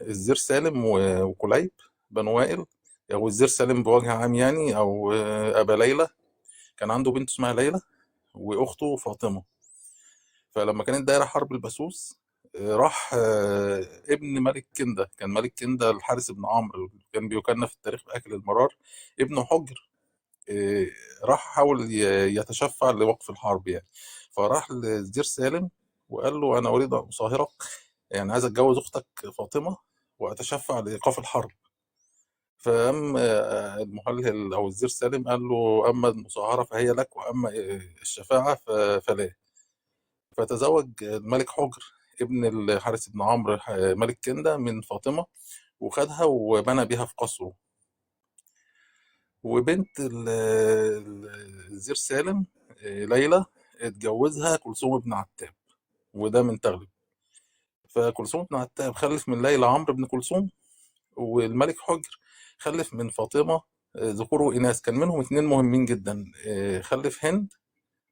الزير سالم وكليب بنو وائل، او الزير سالم بوجه عام يعني، او ابا ليلى. كان عنده بنت اسمها ليلى، واخته فاطمه. فلما كانت دايره حرب البسوس، راح ابن ملك كنده، كان ملك كنده الحارس بن عمرو، كان بيكنى في التاريخ باكل المرار، ابنه حجر. آه، راح حاول يتشفع لوقف الحرب يعني. فراح للزير سالم وقال له: انا اريد ان اصاهرك، يعني عايز اتجوز اختك فاطمه واتشفع لايقاف الحرب. فقام المهلهل او الزير سالم قال له: اما المصاهره فهي لك، واما الشفاعه فلا. فتزوج الملك حجر ابن الحارث بن عمرو ملك كنده من فاطمه، وخدها وبنى بيها في قصره. وبنت الزير سالم ليلى اتجوزها كلثوم بن عتاب، وده من تغلب. فكلثوم بن عتاب خلف من ليلى عمرو بن كلثوم، والملك حجر خلف من فاطمة ذكور وإناث. كان منهم اتنين مهمين جدا، خلف هند.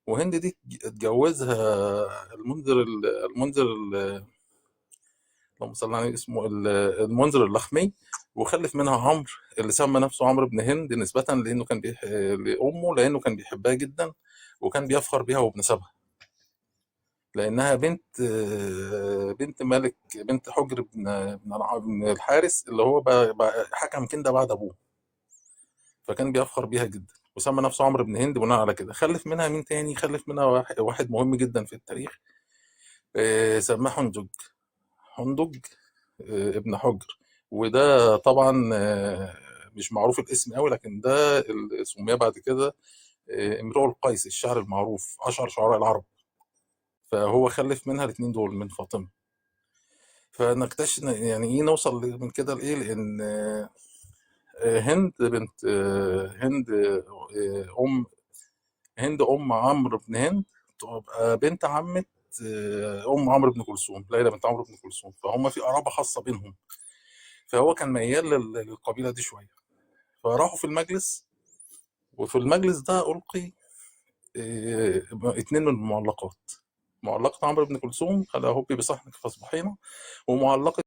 وهند دي اتجوزها اللهم صل عليه، اسمه المنذر اللخمي. وخلف منها عمرو، اللي سمى نفسه عمرو بن هند نسبة لأنه كان لأمه، لأنه كان بيحبها جدا وكان بيفخر بها وبنسبها، لأنها بنت حجر بن الحارث، اللي هو بقى حكم كنده بعد أبوه. فكان بيفخر بيها جدا وسمى نفسه عمرو بن هند بناء على كده. خلف منها مين تاني؟ خلف منها واحد مهم جدا في التاريخ، سماه حندج. حندج ابن حجر. وده طبعا مش معروف الاسم قوي، لكن ده اللي سميه بعد كده امرؤ القيس، الشاعر المعروف، اشهر شعراء العرب. فهو خلف منها الاثنين دول من فاطمه. فنكتشف يعني ايه نوصل من كده لايه، لان هند بنت ام هند ام عمرو بن هند تبقى بنت عمة ام عمرو بن كلثوم، ليلى بنت عمرو بن كلثوم، فهم في قرابه خاصه بينهم. فهو كان ميال للقبيله دي شويه. فراحوا في المجلس، وفي المجلس ده ألقي اتنين من المعلقات: معلقة عمرو بن كلثوم: خلا هبي بصحنك فاصبحينا، ومعلقة